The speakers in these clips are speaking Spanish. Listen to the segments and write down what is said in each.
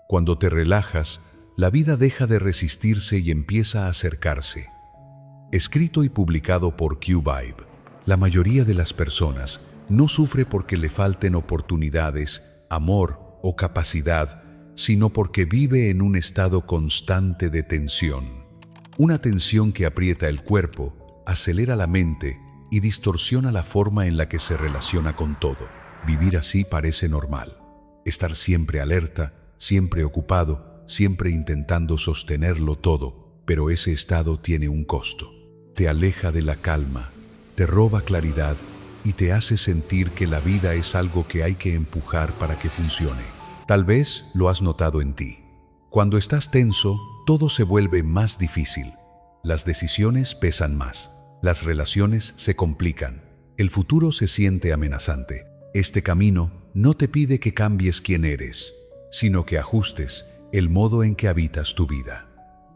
Cuando te relajas, la vida deja de resistirse y empieza a acercarse. Escrito y publicado por Q-Vibe, la mayoría de las personas no sufre porque le falten oportunidades, amor o capacidad, sino porque vive en un estado constante de tensión. Una tensión que aprieta el cuerpo, acelera la mente y distorsiona la forma en la que se relaciona con todo. Vivir así parece normal. Estar siempre alerta, siempre ocupado, siempre intentando sostenerlo todo, pero ese estado tiene un costo. Te aleja de la calma, te roba claridad y te hace sentir que la vida es algo que hay que empujar para que funcione. Tal vez lo has notado en ti. Cuando estás tenso, todo se vuelve más difícil. Las decisiones pesan más. Las relaciones se complican. El futuro se siente amenazante. Este camino no te pide que cambies quién eres, sino que ajustes el modo en que habitas tu vida.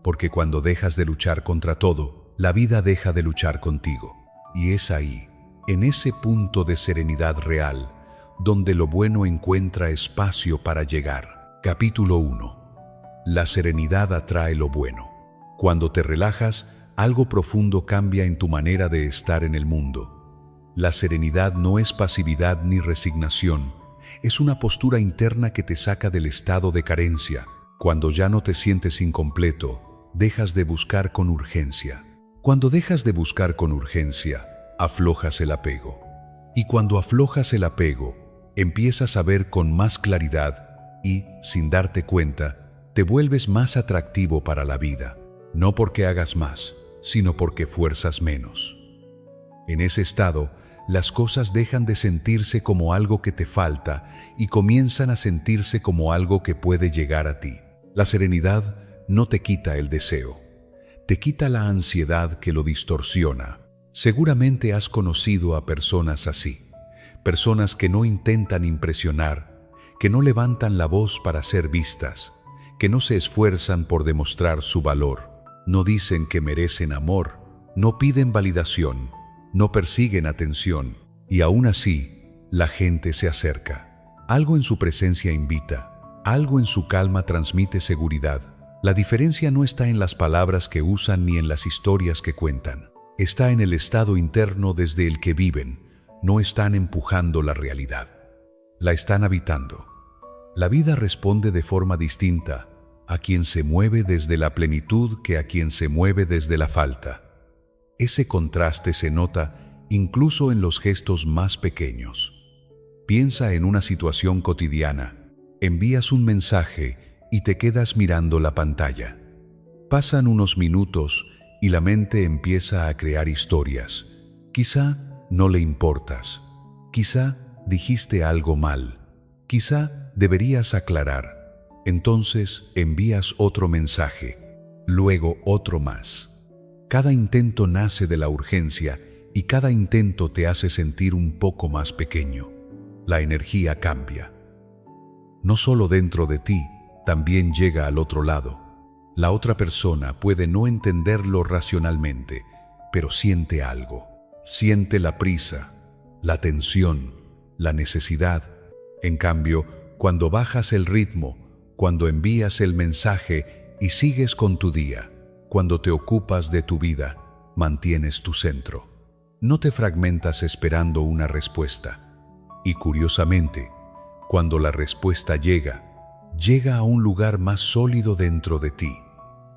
Porque cuando dejas de luchar contra todo, la vida deja de luchar contigo. Y es ahí, en ese punto de serenidad real, donde lo bueno encuentra espacio para llegar. Capítulo 1. La serenidad atrae lo bueno. Cuando te relajas, algo profundo cambia en tu manera de estar en el mundo. La serenidad no es pasividad ni resignación, es una postura interna que te saca del estado de carencia. Cuando ya no te sientes incompleto, dejas de buscar con urgencia. Cuando dejas de buscar con urgencia, aflojas el apego. Y cuando aflojas el apego, empiezas a ver con más claridad y, sin darte cuenta, te vuelves más atractivo para la vida. No porque hagas más, sino porque fuerzas menos. En ese estado, las cosas dejan de sentirse como algo que te falta y comienzan a sentirse como algo que puede llegar a ti. La serenidad no te quita el deseo, te quita la ansiedad que lo distorsiona. Seguramente has conocido a personas así, personas que no intentan impresionar, que no levantan la voz para ser vistas, que no se esfuerzan por demostrar su valor, no dicen que merecen amor, no piden validación, no persiguen atención, y aún así, la gente se acerca. Algo en su presencia invita, algo en su calma transmite seguridad. La diferencia no está en las palabras que usan ni en las historias que cuentan. Está en el estado interno desde el que viven. No están empujando la realidad. La están habitando. La vida responde de forma distinta a quien se mueve desde la plenitud que a quien se mueve desde la falta. Ese contraste se nota incluso en los gestos más pequeños. Piensa en una situación cotidiana. Envías un mensaje y te quedas mirando la pantalla. Pasan unos minutos y la mente empieza a crear historias. Quizá no le importas. Quizá dijiste algo mal. Quizá deberías aclarar. Entonces envías otro mensaje, luego otro más. Cada intento nace de la urgencia y cada intento te hace sentir un poco más pequeño. La energía cambia. No solo dentro de ti, también llega al otro lado. La otra persona puede no entenderlo racionalmente, pero siente algo. Siente la prisa, la tensión, la necesidad. En cambio, cuando bajas el ritmo, cuando envías el mensaje y sigues con tu día, cuando te ocupas de tu vida, mantienes tu centro. No te fragmentas esperando una respuesta. Y curiosamente, cuando la respuesta llega a un lugar más sólido dentro de ti.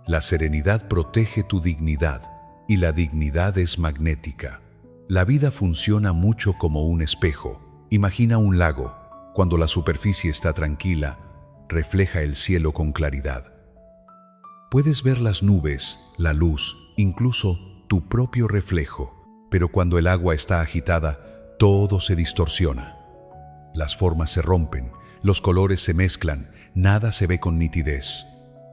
La serenidad protege tu dignidad y la dignidad es magnética. La vida funciona mucho como un espejo. Imagina un lago. Cuando la superficie está tranquila, refleja el cielo con claridad. Puedes ver las nubes, la luz, incluso tu propio reflejo, pero cuando el agua está agitada, todo se distorsiona. Las formas se rompen, los colores se mezclan, nada se ve con nitidez.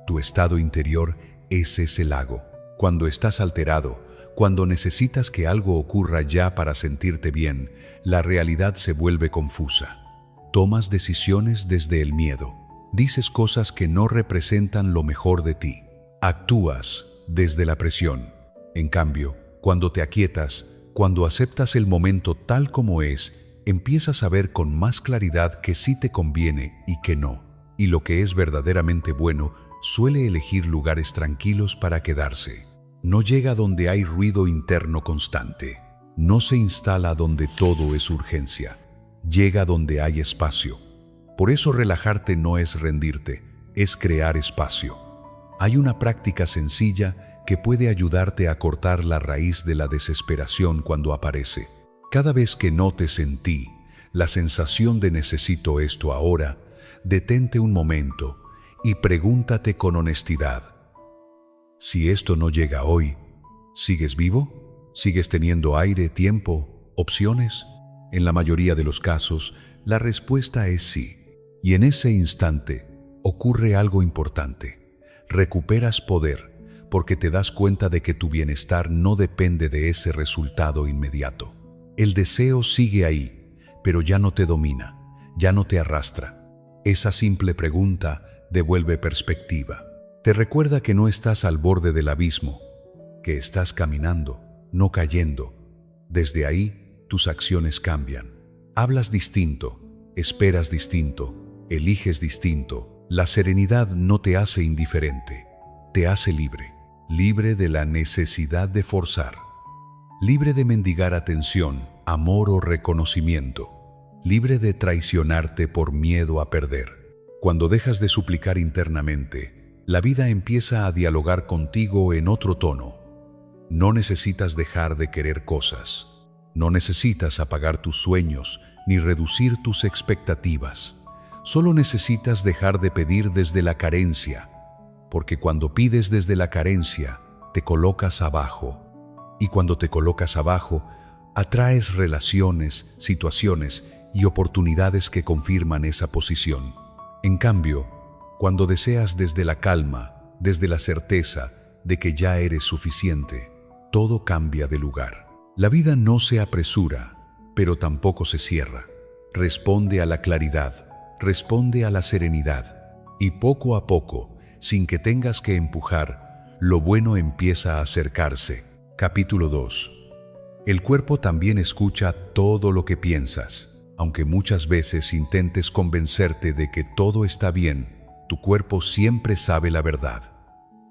Tu estado interior es ese lago. Cuando estás alterado, cuando necesitas que algo ocurra ya para sentirte bien, la realidad se vuelve confusa. Tomas decisiones desde el miedo. Dices cosas que no representan lo mejor de ti. Actúas desde la presión. En cambio, cuando te aquietas, cuando aceptas el momento tal como es, empiezas a ver con más claridad que sí te conviene y que no. y lo que es verdaderamente bueno suele elegir lugares tranquilos para quedarse. No llega donde hay ruido interno constante. No se instala donde todo es urgencia. Llega donde hay espacio. Por eso relajarte no es rendirte, es crear espacio. Hay una práctica sencilla que puede ayudarte a cortar la raíz de la desesperación cuando aparece. Cada vez que notes en ti la sensación de necesito esto ahora, detente un momento y pregúntate con honestidad: si esto no llega hoy, ¿sigues vivo? ¿Sigues teniendo aire, tiempo, opciones? En la mayoría de los casos, la respuesta es sí. Y en ese instante ocurre algo importante. Recuperas poder porque te das cuenta de que tu bienestar no depende de ese resultado inmediato. El deseo sigue ahí, pero ya no te domina, ya no te arrastra. Esa simple pregunta devuelve perspectiva. Te recuerda que no estás al borde del abismo, que estás caminando, no cayendo. Desde ahí, tus acciones cambian. Hablas distinto, esperas distinto, eliges distinto. La serenidad no te hace indiferente, te hace libre. Libre de la necesidad de forzar. Libre de mendigar atención, amor o reconocimiento. Libre de traicionarte por miedo a perder. Cuando dejas de suplicar internamente, la vida empieza a dialogar contigo en otro tono. No necesitas dejar de querer cosas. No necesitas apagar tus sueños ni reducir tus expectativas. Solo necesitas dejar de pedir desde la carencia, porque cuando pides desde la carencia, te colocas abajo. Y cuando te colocas abajo, atraes relaciones, situaciones y oportunidades que confirman esa posición. En cambio, cuando deseas desde la calma, desde la certeza de que ya eres suficiente, todo cambia de lugar. La vida no se apresura, pero tampoco se cierra. Responde a la claridad, responde a la serenidad. Y poco a poco, sin que tengas que empujar, lo bueno empieza a acercarse. Capítulo 2. El cuerpo también escucha todo lo que piensas. Aunque muchas veces intentes convencerte de que todo está bien, tu cuerpo siempre sabe la verdad.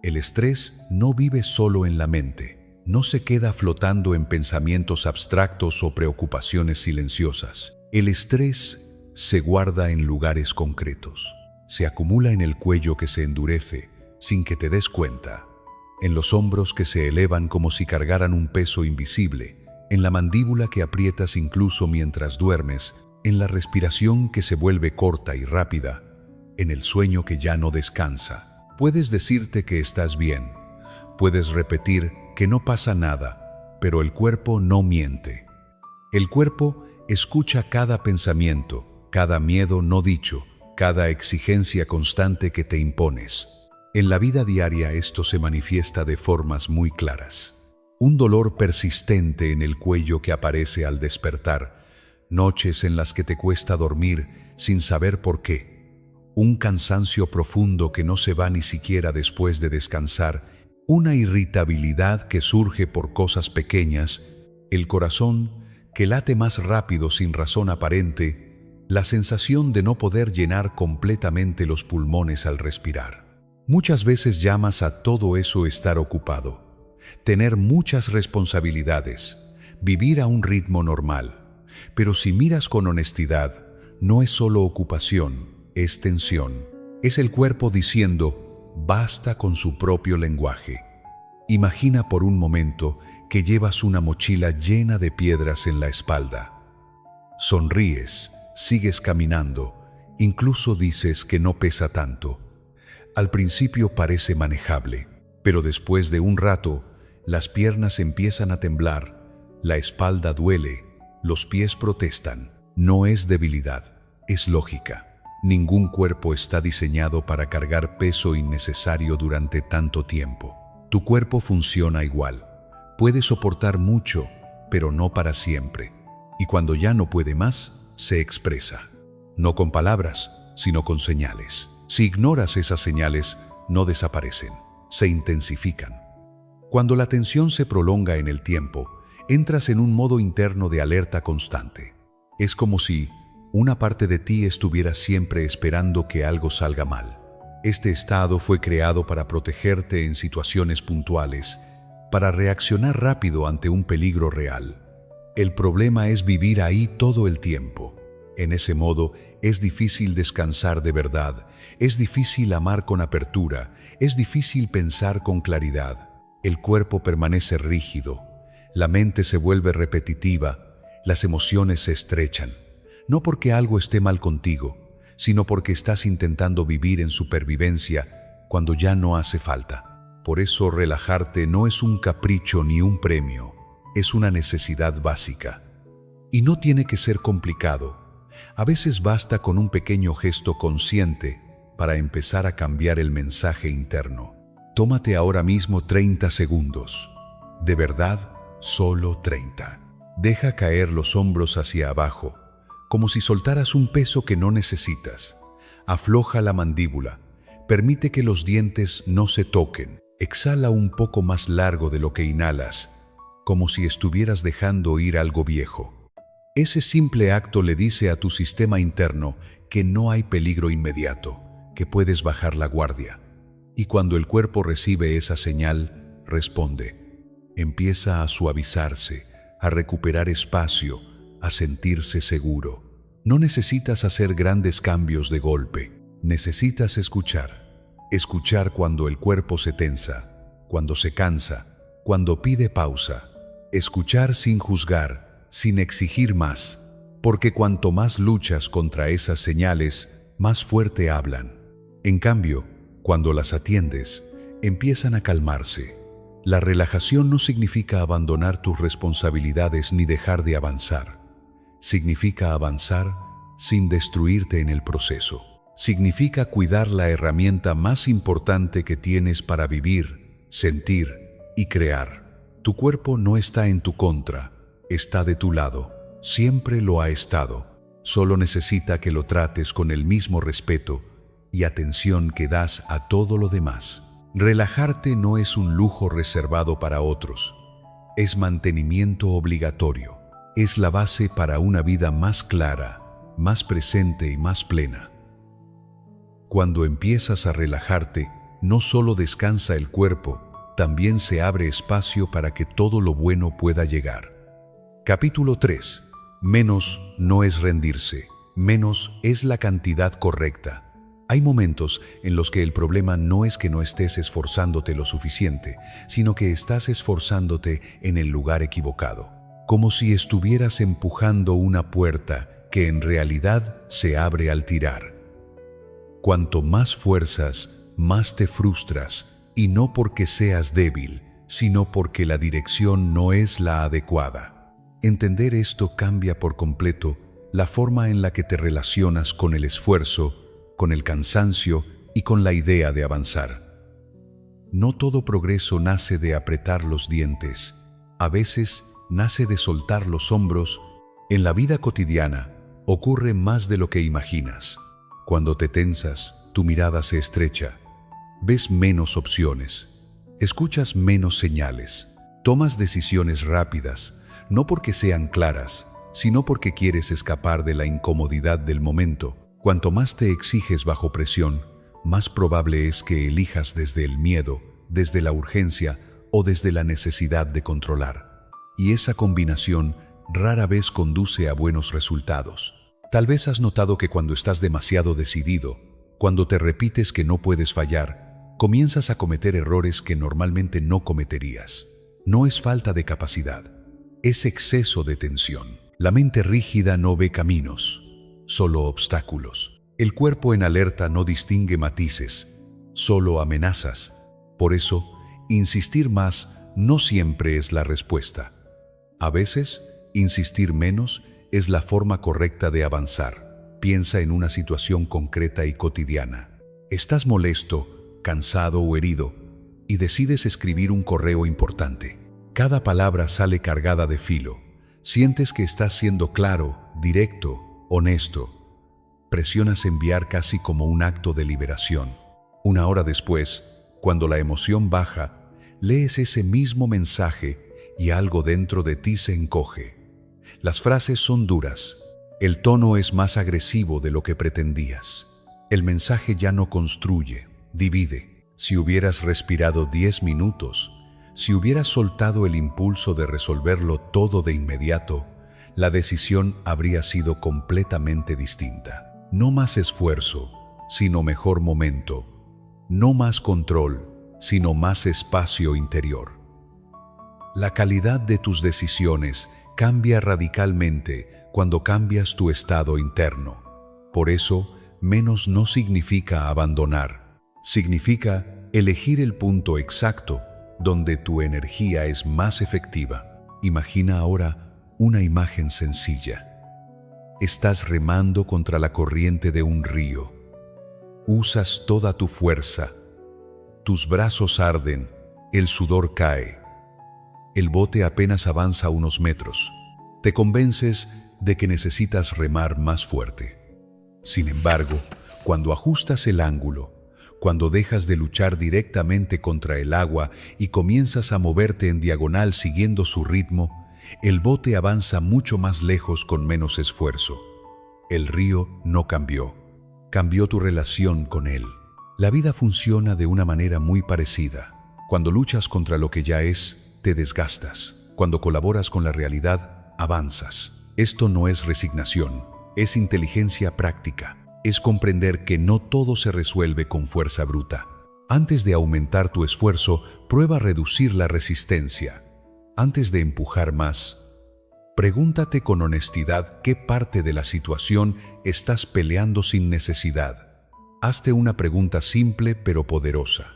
El estrés no vive solo en la mente, no se queda flotando en pensamientos abstractos o preocupaciones silenciosas. El estrés se guarda en lugares concretos. Se acumula en el cuello que se endurece sin que te des cuenta, en los hombros que se elevan como si cargaran un peso invisible, en la mandíbula que aprietas incluso mientras duermes, en la respiración que se vuelve corta y rápida, en el sueño que ya no descansa. Puedes decirte que estás bien, puedes repetir que no pasa nada, pero el cuerpo no miente. El cuerpo escucha cada pensamiento, cada miedo no dicho, cada exigencia constante que te impones. En la vida diaria esto se manifiesta de formas muy claras. Un dolor persistente en el cuello que aparece al despertar, noches en las que te cuesta dormir sin saber por qué, un cansancio profundo que no se va ni siquiera después de descansar, una irritabilidad que surge por cosas pequeñas, el corazón que late más rápido sin razón aparente, la sensación de no poder llenar completamente los pulmones al respirar. Muchas veces llamas a todo eso estar ocupado, tener muchas responsabilidades, vivir a un ritmo normal. Pero si miras con honestidad, no es solo ocupación, es tensión. Es el cuerpo diciendo basta con su propio lenguaje. Imagina por un momento que llevas una mochila llena de piedras en la espalda. Sonríes, sigues caminando, incluso dices que no pesa tanto. Al principio parece manejable, pero después de un rato, las piernas empiezan a temblar, la espalda duele, los pies protestan. No es debilidad, es lógica. Ningún cuerpo está diseñado para cargar peso innecesario durante tanto tiempo. Tu cuerpo funciona igual. Puede soportar mucho, pero no para siempre. Y cuando ya no puede más, se expresa. No con palabras, sino con señales. Si ignoras esas señales, no desaparecen, se intensifican. Cuando la tensión se prolonga en el tiempo, entras en un modo interno de alerta constante. Es como si una parte de ti estuviera siempre esperando que algo salga mal. Este estado fue creado para protegerte en situaciones puntuales, para reaccionar rápido ante un peligro real. El problema es vivir ahí todo el tiempo. En ese modo, es difícil descansar de verdad, es difícil amar con apertura, es difícil pensar con claridad. El cuerpo permanece rígido, la mente se vuelve repetitiva, las emociones se estrechan. No porque algo esté mal contigo, sino porque estás intentando vivir en supervivencia cuando ya no hace falta. Por eso relajarte no es un capricho ni un premio, es una necesidad básica. Y no tiene que ser complicado. A veces basta con un pequeño gesto consciente para empezar a cambiar el mensaje interno. Tómate ahora mismo 30 segundos. De verdad, solo 30. Deja caer los hombros hacia abajo, como si soltaras un peso que no necesitas. Afloja la mandíbula. Permite que los dientes no se toquen. Exhala un poco más largo de lo que inhalas, como si estuvieras dejando ir algo viejo. Ese simple acto le dice a tu sistema interno que no hay peligro inmediato, que puedes bajar la guardia. Y cuando el cuerpo recibe esa señal, responde. Empieza a suavizarse, a recuperar espacio, a sentirse seguro. No necesitas hacer grandes cambios de golpe. Necesitas escuchar. Escuchar cuando el cuerpo se tensa, cuando se cansa, cuando pide pausa. Escuchar sin juzgar, sin exigir más, porque cuanto más luchas contra esas señales, más fuerte hablan. En cambio, cuando las atiendes, empiezan a calmarse. La relajación no significa abandonar tus responsabilidades ni dejar de avanzar. Significa avanzar sin destruirte en el proceso. Significa cuidar la herramienta más importante que tienes para vivir, sentir y crear. Tu cuerpo no está en tu contra. Está de tu lado, siempre lo ha estado. Solo necesita que lo trates con el mismo respeto y atención que das a todo lo demás. Relajarte no es un lujo reservado para otros, es mantenimiento obligatorio. Es la base para una vida más clara, más presente y más plena. Cuando empiezas a relajarte, no solo descansa el cuerpo, también se abre espacio para que todo lo bueno pueda llegar. Capítulo 3. Menos no es rendirse, menos es la cantidad correcta. Hay momentos en los que el problema no es que no estés esforzándote lo suficiente, sino que estás esforzándote en el lugar equivocado. Como si estuvieras empujando una puerta que en realidad se abre al tirar. Cuanto más fuerzas, más te frustras, y no porque seas débil, sino porque la dirección no es la adecuada. Entender esto cambia por completo la forma en la que te relacionas con el esfuerzo, con el cansancio y con la idea de avanzar. No todo progreso nace de apretar los dientes. A veces nace de soltar los hombros. En la vida cotidiana ocurre más de lo que imaginas. Cuando te tensas, tu mirada se estrecha. Ves menos opciones. Escuchas menos señales. Tomas decisiones rápidas. No porque sean claras, sino porque quieres escapar de la incomodidad del momento. Cuanto más te exiges bajo presión, más probable es que elijas desde el miedo, desde la urgencia o desde la necesidad de controlar. Y esa combinación rara vez conduce a buenos resultados. Tal vez has notado que cuando estás demasiado decidido, cuando te repites que no puedes fallar, comienzas a cometer errores que normalmente no cometerías. No es falta de capacidad. Es exceso de tensión. La mente rígida no ve caminos, solo obstáculos. El cuerpo en alerta no distingue matices, solo amenazas. Por eso, insistir más no siempre es la respuesta. A veces, insistir menos es la forma correcta de avanzar. Piensa en una situación concreta y cotidiana. Estás molesto, cansado o herido, y decides escribir un correo importante. Cada palabra sale cargada de filo. Sientes que estás siendo claro, directo, honesto. Presionas enviar casi como un acto de liberación. Una hora después, cuando la emoción baja, lees ese mismo mensaje y algo dentro de ti se encoge. Las frases son duras, El tono es más agresivo de lo que pretendías. El mensaje ya no construye, divide. Si hubieras respirado 10 minutos, si hubieras soltado el impulso de resolverlo todo de inmediato, la decisión habría sido completamente distinta. No más esfuerzo, sino mejor momento. No más control, sino más espacio interior. La calidad de tus decisiones cambia radicalmente cuando cambias tu estado interno. Por eso, menos no significa abandonar. Significa elegir el punto exacto donde tu energía es más efectiva. Imagina ahora una imagen sencilla. Estás remando contra la corriente de un río. Usas toda tu fuerza. Tus brazos arden, el sudor cae. El bote apenas avanza unos metros. Te convences de que necesitas remar más fuerte. Sin embargo, cuando ajustas el ángulo, cuando dejas de luchar directamente contra el agua y comienzas a moverte en diagonal siguiendo su ritmo, el bote avanza mucho más lejos con menos esfuerzo. El río no cambió. Cambió tu relación con él. La vida funciona de una manera muy parecida. Cuando luchas contra lo que ya es, te desgastas. Cuando colaboras con la realidad, avanzas. Esto no es resignación, es inteligencia práctica. Es comprender que no todo se resuelve con fuerza bruta. Antes de aumentar tu esfuerzo, prueba a reducir la resistencia. Antes de empujar más, pregúntate con honestidad qué parte de la situación estás peleando sin necesidad. Hazte una pregunta simple pero poderosa.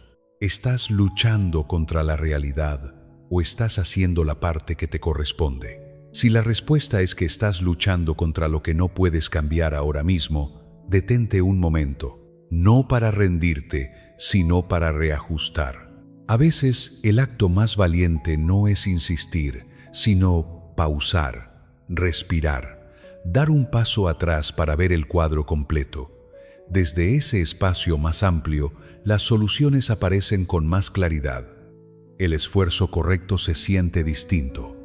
¿Estás luchando contra la realidad o estás haciendo la parte que te corresponde? Si la respuesta es que estás luchando contra lo que no puedes cambiar ahora mismo, detente un momento, no para rendirte, sino para reajustar. A veces, el acto más valiente no es insistir, sino pausar, respirar, dar un paso atrás para ver el cuadro completo. Desde ese espacio más amplio, las soluciones aparecen con más claridad. El esfuerzo correcto se siente distinto.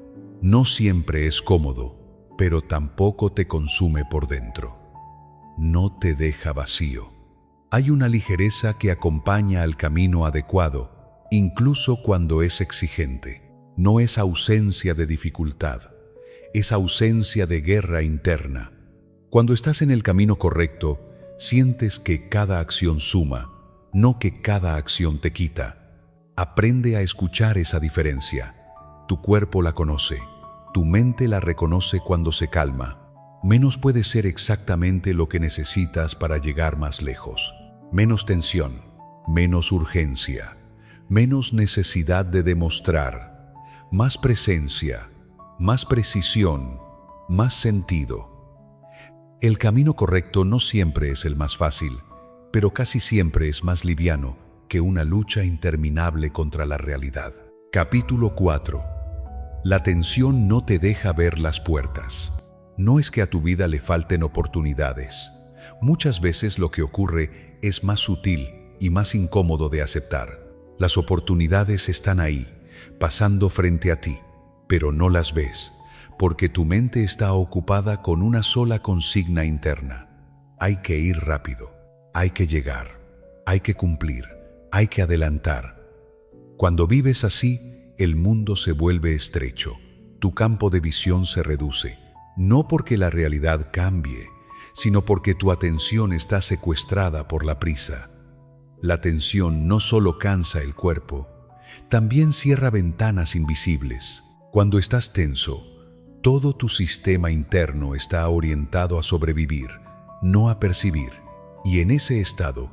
No siempre es cómodo, pero tampoco te consume por dentro. No te deja vacío. Hay una ligereza que acompaña al camino adecuado, incluso cuando es exigente. No es ausencia de dificultad, es ausencia de guerra interna. Cuando estás en el camino correcto, sientes que cada acción suma, no que cada acción te quita. Aprende a escuchar esa diferencia. Tu cuerpo la conoce, tu mente la reconoce cuando se calma. Menos puede ser exactamente lo que necesitas para llegar más lejos. Menos tensión, menos urgencia, menos necesidad de demostrar, más presencia, más precisión, más sentido. El camino correcto no siempre es el más fácil, pero casi siempre es más liviano que una lucha interminable contra la realidad. Capítulo 4. La tensión no te deja ver las puertas. No es que a tu vida le falten oportunidades. Muchas veces lo que ocurre es más sutil y más incómodo de aceptar. Las oportunidades están ahí, pasando frente a ti, pero no las ves, porque tu mente está ocupada con una sola consigna interna. Hay que ir rápido, hay que llegar, hay que cumplir, hay que adelantar. Cuando vives así, el mundo se vuelve estrecho, tu campo de visión se reduce. No porque la realidad cambie, sino porque tu atención está secuestrada por la prisa. La tensión no solo cansa el cuerpo, también cierra ventanas invisibles. Cuando estás tenso, todo tu sistema interno está orientado a sobrevivir, no a percibir. Y en ese estado,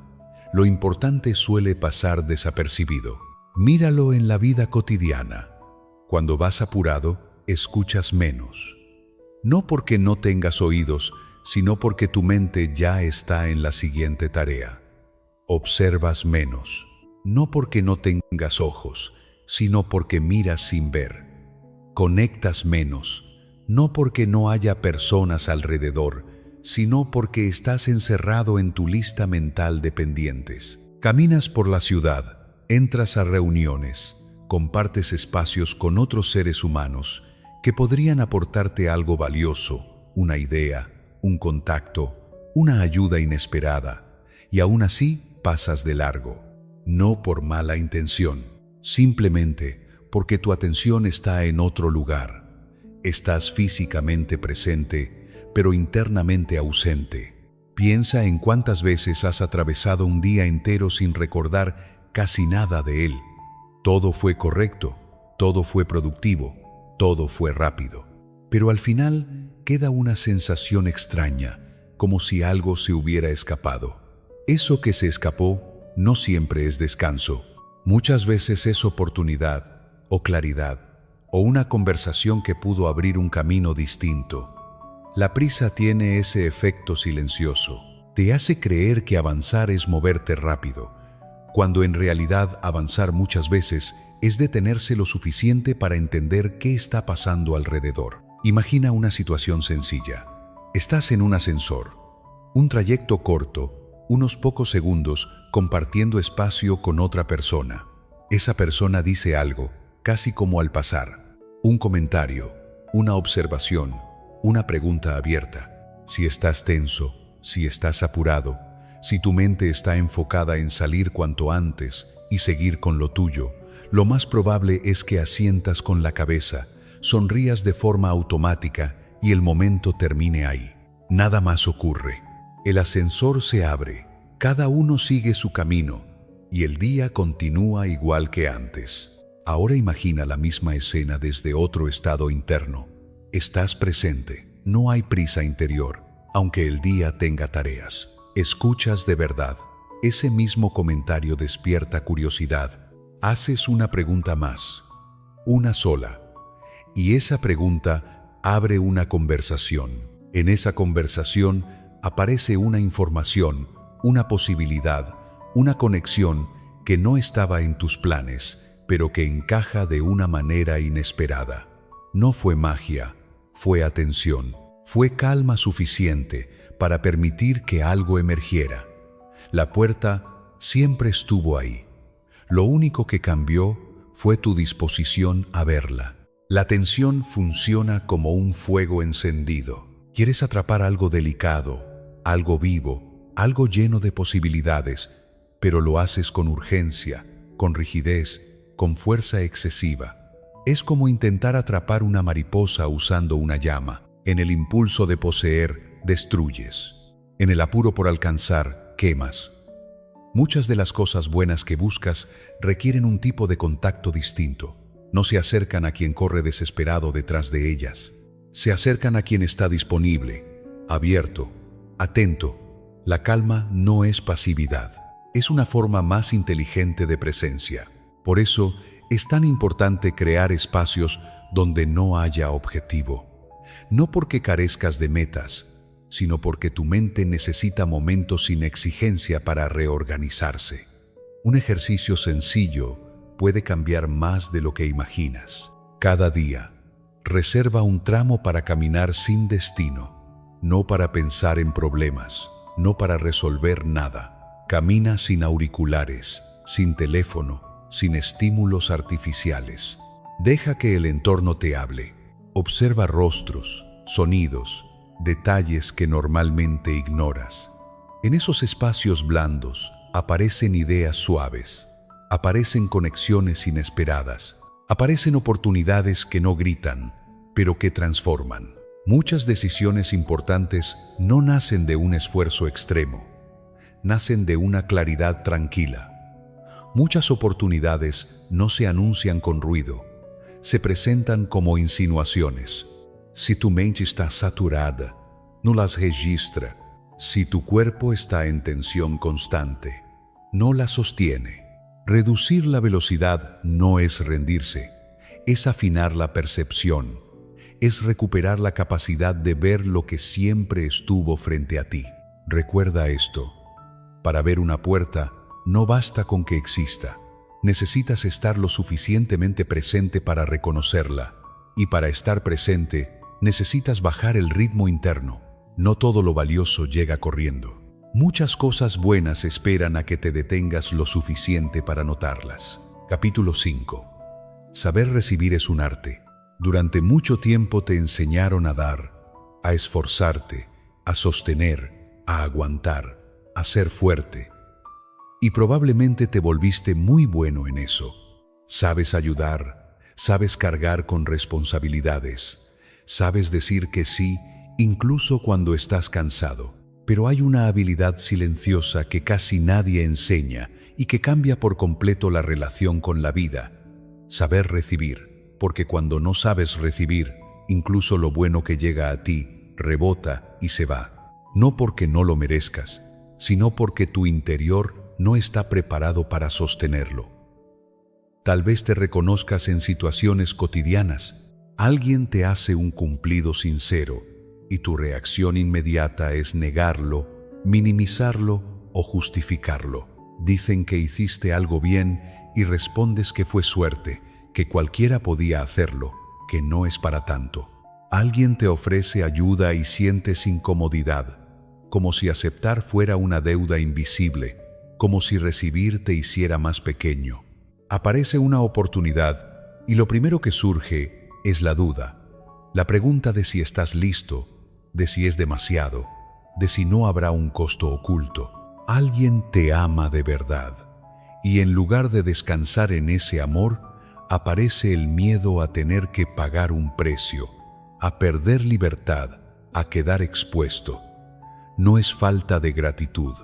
lo importante suele pasar desapercibido. Míralo en la vida cotidiana. Cuando vas apurado, escuchas menos. No porque no tengas oídos, sino porque tu mente ya está en la siguiente tarea. Observas menos, no porque no tengas ojos, sino porque miras sin ver. Conectas menos, no porque no haya personas alrededor, sino porque estás encerrado en tu lista mental de pendientes. Caminas por la ciudad, entras a reuniones, compartes espacios con otros seres humanos que podrían aportarte algo valioso, una idea, un contacto, una ayuda inesperada, y aún así pasas de largo. No por mala intención, simplemente porque tu atención está en otro lugar. Estás físicamente presente, pero internamente ausente. Piensa en cuántas veces has atravesado un día entero sin recordar casi nada de él. Todo fue correcto, todo fue productivo, todo fue rápido. Pero al final queda una sensación extraña, como si algo se hubiera escapado. Eso que se escapó no siempre es descanso. Muchas veces es oportunidad, o claridad, o una conversación que pudo abrir un camino distinto. La prisa tiene ese efecto silencioso. Te hace creer que avanzar es moverte rápido, cuando en realidad avanzar muchas veces es detenerse lo suficiente para entender qué está pasando alrededor. Imagina una situación sencilla. Estás en un ascensor, un trayecto corto, unos pocos segundos compartiendo espacio con otra persona. Esa persona dice algo, casi como al pasar. Un comentario, una observación, una pregunta abierta. Si estás tenso, si estás apurado, si tu mente está enfocada en salir cuanto antes y seguir con lo tuyo, lo más probable es que asientas con la cabeza, sonrías de forma automática y el momento termine ahí. Nada más ocurre. El ascensor se abre, cada uno sigue su camino y el día continúa igual que antes. Ahora imagina la misma escena desde otro estado interno. Estás presente, no hay prisa interior, aunque el día tenga tareas. Escuchas de verdad. Ese mismo comentario despierta curiosidad. Haces una pregunta más, una sola, y esa pregunta abre una conversación. En esa conversación aparece una información, una posibilidad, una conexión que no estaba en tus planes, pero que encaja de una manera inesperada. No fue magia, fue atención, fue calma suficiente para permitir que algo emergiera. La puerta siempre estuvo ahí. Lo único que cambió fue tu disposición a verla. La atención funciona como un fuego encendido. Quieres atrapar algo delicado, algo vivo, algo lleno de posibilidades, pero lo haces con urgencia, con rigidez, con fuerza excesiva. Es como intentar atrapar una mariposa usando una llama. En el impulso de poseer, destruyes. En el apuro por alcanzar, quemas. Muchas de las cosas buenas que buscas requieren un tipo de contacto distinto. No se acercan a quien corre desesperado detrás de ellas. Se acercan a quien está disponible, abierto, atento. La calma no es pasividad. Es una forma más inteligente de presencia. Por eso es tan importante crear espacios donde no haya objetivo. No porque carezcas de metas, sino porque tu mente necesita momentos sin exigencia para reorganizarse. Un ejercicio sencillo puede cambiar más de lo que imaginas. Cada día, reserva un tramo para caminar sin destino, no para pensar en problemas, no para resolver nada. Camina sin auriculares, sin teléfono, sin estímulos artificiales. Deja que el entorno te hable. Observa rostros, sonidos, detalles que normalmente ignoras. En esos espacios blandos aparecen ideas suaves, aparecen conexiones inesperadas, aparecen oportunidades que no gritan, pero que transforman. Muchas decisiones importantes no nacen de un esfuerzo extremo, nacen de una claridad tranquila. Muchas oportunidades no se anuncian con ruido, se presentan como insinuaciones. Si tu mente está saturada, no las registra. Si tu cuerpo está en tensión constante, no la sostiene. Reducir la velocidad no es rendirse, es afinar la percepción, es recuperar la capacidad de ver lo que siempre estuvo frente a ti. Recuerda esto: para ver una puerta, no basta con que exista. Necesitas estar lo suficientemente presente para reconocerla. Y para estar presente, necesitas bajar el ritmo interno. No todo lo valioso llega corriendo. Muchas cosas buenas esperan a que te detengas lo suficiente para notarlas. Capítulo 5. Saber recibir es un arte. Durante mucho tiempo te enseñaron a dar, a esforzarte a sostener, a aguantar, a ser fuerte. Y probablemente te volviste muy bueno en eso. Sabes ayudar, sabes cargar con responsabilidades, sabes decir que sí, incluso cuando estás cansado. Pero hay una habilidad silenciosa que casi nadie enseña y que cambia por completo la relación con la vida. Saber recibir, porque cuando no sabes recibir, incluso lo bueno que llega a ti rebota y se va. No porque no lo merezcas, sino porque tu interior no está preparado para sostenerlo. Tal vez te reconozcas en situaciones cotidianas. Alguien te hace un cumplido sincero y tu reacción inmediata es negarlo, minimizarlo o justificarlo. Dicen que hiciste algo bien y respondes que fue suerte, que cualquiera podía hacerlo, que no es para tanto. Alguien te ofrece ayuda y sientes incomodidad, como si aceptar fuera una deuda invisible, como si recibir te hiciera más pequeño. Aparece una oportunidad y lo primero que surge es la duda, la pregunta de si estás listo, de si es demasiado, de si no habrá un costo oculto. Alguien te ama de verdad y en lugar de descansar en ese amor, aparece el miedo a tener que pagar un precio, a perder libertad, a quedar expuesto. No es falta de gratitud,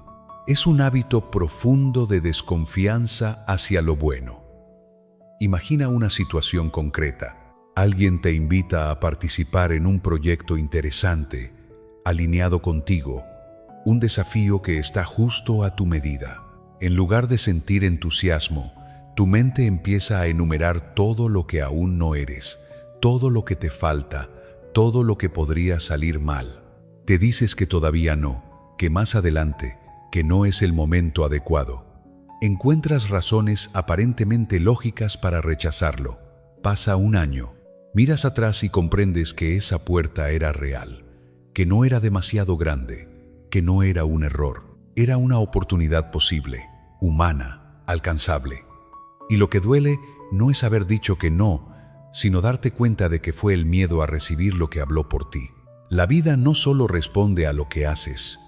es un hábito profundo de desconfianza hacia lo bueno. Imagina una situación concreta. Alguien te invita a participar en un proyecto interesante, alineado contigo, un desafío que está justo a tu medida. En lugar de sentir entusiasmo, tu mente empieza a enumerar todo lo que aún no eres, todo lo que te falta, todo lo que podría salir mal. Te dices que todavía no, que más adelante, que no es el momento adecuado. Encuentras razones aparentemente lógicas para rechazarlo. Pasa un año. Miras atrás y comprendes que esa puerta era real, que no era demasiado grande, que no era un error. Era una oportunidad posible, humana, alcanzable. Y lo que duele no es haber dicho que no, sino darte cuenta de que fue el miedo a recibir lo que habló por ti. La vida no solo responde a lo que haces,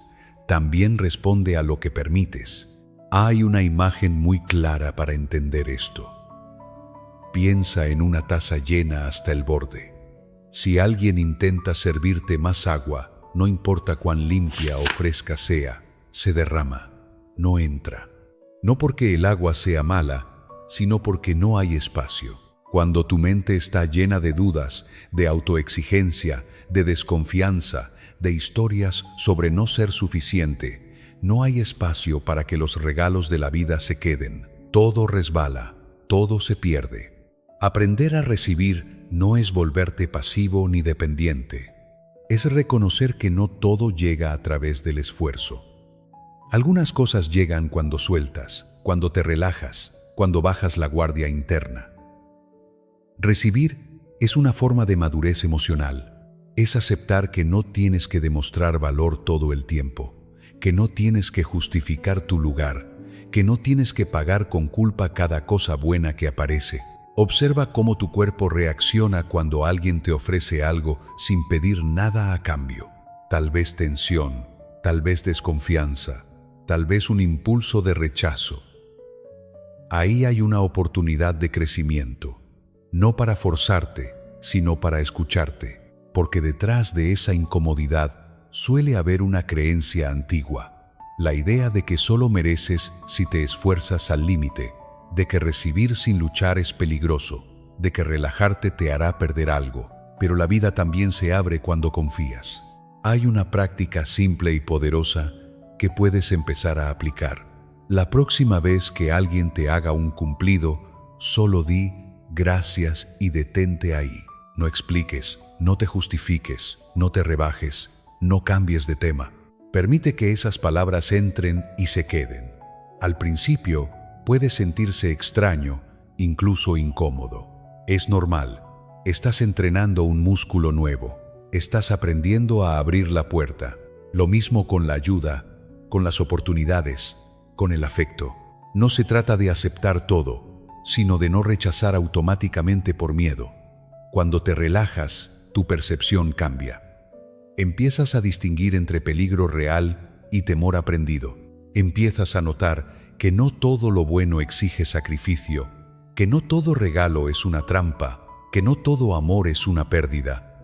también responde a lo que permites. Hay una imagen muy clara para entender esto. Piensa en una taza llena hasta el borde. Si alguien intenta servirte más agua, no importa cuán limpia o fresca sea, se derrama, no entra. No porque el agua sea mala, sino porque no hay espacio. Cuando tu mente está llena de dudas, de autoexigencia, de desconfianza, de historias sobre no ser suficiente, no hay espacio para que los regalos de la vida se queden. Todo resbala, todo se pierde. Aprender a recibir no es volverte pasivo ni dependiente. Es reconocer que no todo llega a través del esfuerzo. Algunas cosas llegan cuando sueltas, cuando te relajas, cuando bajas la guardia interna. Recibir es una forma de madurez emocional. Es aceptar que no tienes que demostrar valor todo el tiempo, que no tienes que justificar tu lugar, que no tienes que pagar con culpa cada cosa buena que aparece. Observa cómo tu cuerpo reacciona cuando alguien te ofrece algo sin pedir nada a cambio. Tal vez tensión, tal vez desconfianza, tal vez un impulso de rechazo. Ahí hay una oportunidad de crecimiento, no para forzarte, sino para escucharte, porque detrás de esa incomodidad suele haber una creencia antigua, la idea de que solo mereces si te esfuerzas al límite, de que recibir sin luchar es peligroso, de que relajarte te hará perder algo, pero la vida también se abre cuando confías. Hay una práctica simple y poderosa que puedes empezar a aplicar. La próxima vez que alguien te haga un cumplido, solo di gracias y detente ahí. No expliques, no te justifiques, no te rebajes, no cambies de tema. Permite que esas palabras entren y se queden. Al principio, puede sentirse extraño, incluso incómodo. Es normal. Estás entrenando un músculo nuevo. Estás aprendiendo a abrir la puerta. Lo mismo con la ayuda, con las oportunidades, con el afecto. No se trata de aceptar todo, sino de no rechazar automáticamente por miedo. Cuando te relajas, tu percepción cambia. Empiezas a distinguir entre peligro real y temor aprendido. Empiezas a notar que no todo lo bueno exige sacrificio, que no todo regalo es una trampa, que no todo amor es una pérdida.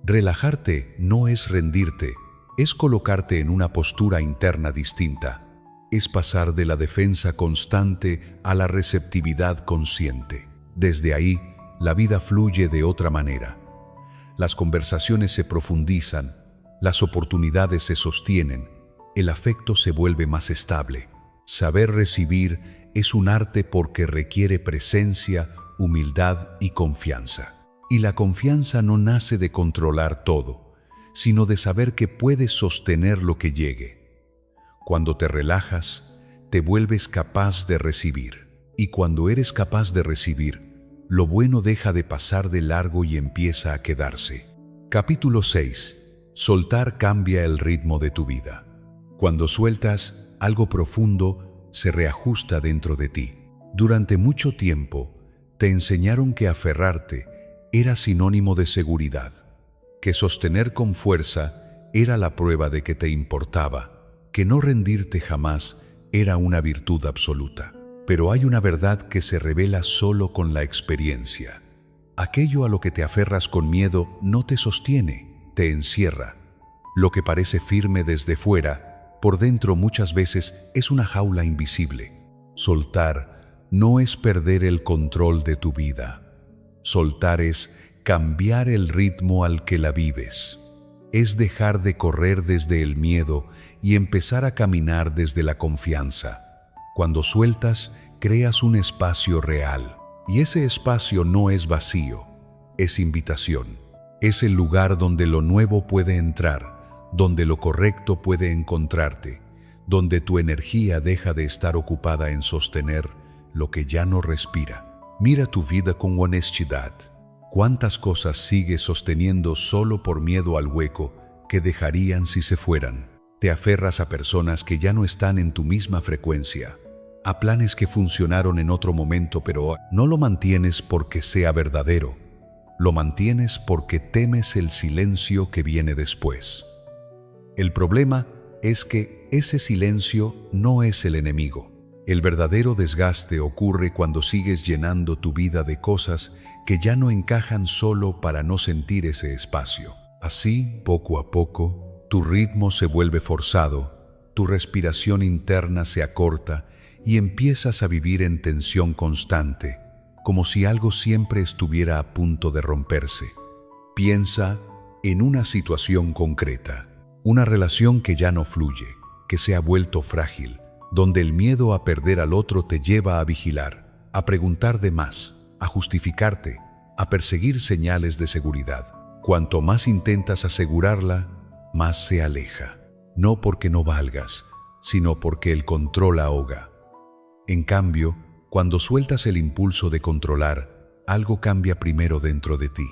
Relajarte no es rendirte, es colocarte en una postura interna distinta. Es pasar de la defensa constante a la receptividad consciente. Desde ahí, la vida fluye de otra manera. Las conversaciones se profundizan, las oportunidades se sostienen, el afecto se vuelve más estable. Saber recibir es un arte porque requiere presencia, humildad y confianza. Y la confianza no nace de controlar todo, sino de saber que puedes sostener lo que llegue. Cuando te relajas, te vuelves capaz de recibir. Y cuando eres capaz de recibir, lo bueno deja de pasar de largo y empieza a quedarse. Capítulo 6. Soltar cambia el ritmo de tu vida. Cuando sueltas, algo profundo se reajusta dentro de ti. Durante mucho tiempo, te enseñaron que aferrarte era sinónimo de seguridad, que sostener con fuerza era la prueba de que te importaba, que no rendirte jamás era una virtud absoluta. Pero hay una verdad que se revela solo con la experiencia. Aquello a lo que te aferras con miedo no te sostiene, te encierra. Lo que parece firme desde fuera, por dentro muchas veces es una jaula invisible. Soltar no es perder el control de tu vida. Soltar es cambiar el ritmo al que la vives. Es dejar de correr desde el miedo y empezar a caminar desde la confianza. Cuando sueltas, creas un espacio real. Y ese espacio no es vacío, es invitación. Es el lugar donde lo nuevo puede entrar, donde lo correcto puede encontrarte, donde tu energía deja de estar ocupada en sostener lo que ya no respira. Mira tu vida con honestidad. ¿Cuántas cosas sigues sosteniendo solo por miedo al hueco que dejarían si se fueran? Te aferras a personas que ya no están en tu misma frecuencia, a planes que funcionaron en otro momento, pero no lo mantienes porque sea verdadero. Lo mantienes porque temes el silencio que viene después. El problema es que ese silencio no es el enemigo. El verdadero desgaste ocurre cuando sigues llenando tu vida de cosas que ya no encajan solo para no sentir ese espacio. Así, poco a poco, tu ritmo se vuelve forzado, tu respiración interna se acorta y empiezas a vivir en tensión constante, como si algo siempre estuviera a punto de romperse. Piensa en una situación concreta, una relación que ya no fluye, que se ha vuelto frágil, donde el miedo a perder al otro te lleva a vigilar, a preguntar de más, a justificarte, a perseguir señales de seguridad. Cuanto más intentas asegurarla, más se aleja. No porque no valgas, sino porque el control ahoga. En cambio, cuando sueltas el impulso de controlar, algo cambia primero dentro de ti.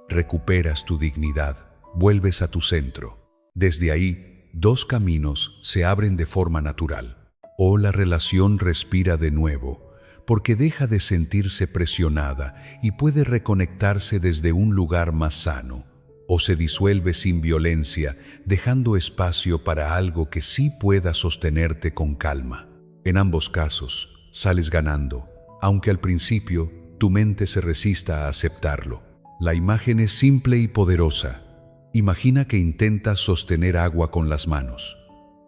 Recuperas tu dignidad, vuelves a tu centro. Desde ahí, dos caminos se abren de forma natural. O la relación respira de nuevo, porque deja de sentirse presionada y puede reconectarse desde un lugar más sano. O se disuelve sin violencia, dejando espacio para algo que sí pueda sostenerte con calma. En ambos casos, sales ganando, aunque al principio tu mente se resista a aceptarlo. La imagen es simple y poderosa. Imagina que intentas sostener agua con las manos.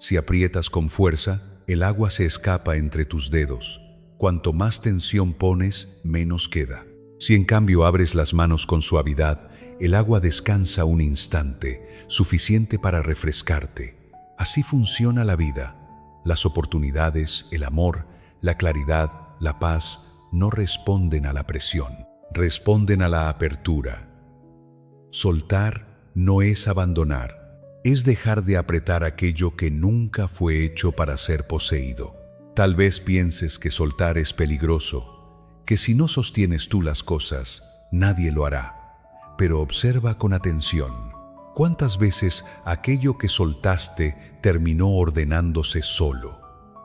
Si aprietas con fuerza, el agua se escapa entre tus dedos. Cuanto más tensión pones, menos queda. Si en cambio abres las manos con suavidad, el agua descansa un instante, suficiente para refrescarte. Así funciona la vida. Las oportunidades, el amor, la claridad, la paz, no responden a la presión, responden a la apertura. Soltar no es abandonar, es dejar de apretar aquello que nunca fue hecho para ser poseído. Tal vez pienses que soltar es peligroso, que si no sostienes tú las cosas, nadie lo hará. Pero observa con atención. ¿Cuántas veces aquello que soltaste terminó ordenándose solo?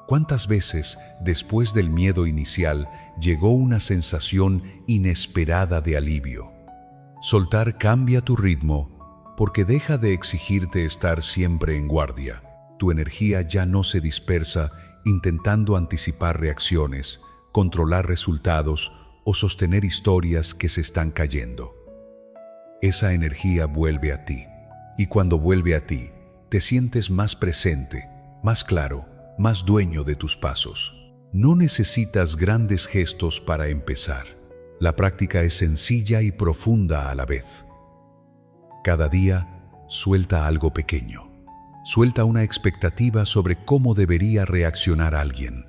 ¿Cuántas veces, después del miedo inicial, llegó una sensación inesperada de alivio? Soltar cambia tu ritmo, porque deja de exigirte estar siempre en guardia. Tu energía ya no se dispersa intentando anticipar reacciones, controlar resultados o sostener historias que se están cayendo. Esa energía vuelve a ti, y cuando vuelve a ti, te sientes más presente, más claro, más dueño de tus pasos. No necesitas grandes gestos para empezar. La práctica es sencilla y profunda a la vez. Cada día, suelta algo pequeño. Suelta una expectativa sobre cómo debería reaccionar alguien.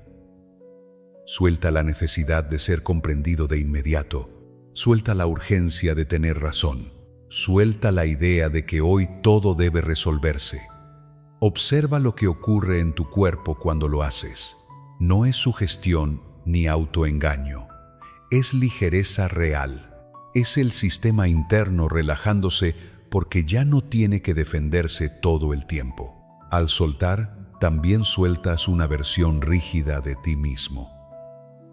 Suelta la necesidad de ser comprendido de inmediato. Suelta la urgencia de tener razón. Suelta la idea de que hoy todo debe resolverse. Observa lo que ocurre en tu cuerpo cuando lo haces. No es sugestión ni autoengaño. Es ligereza real. Es el sistema interno relajándose porque ya no tiene que defenderse todo el tiempo. Al soltar, también sueltas una versión rígida de ti mismo.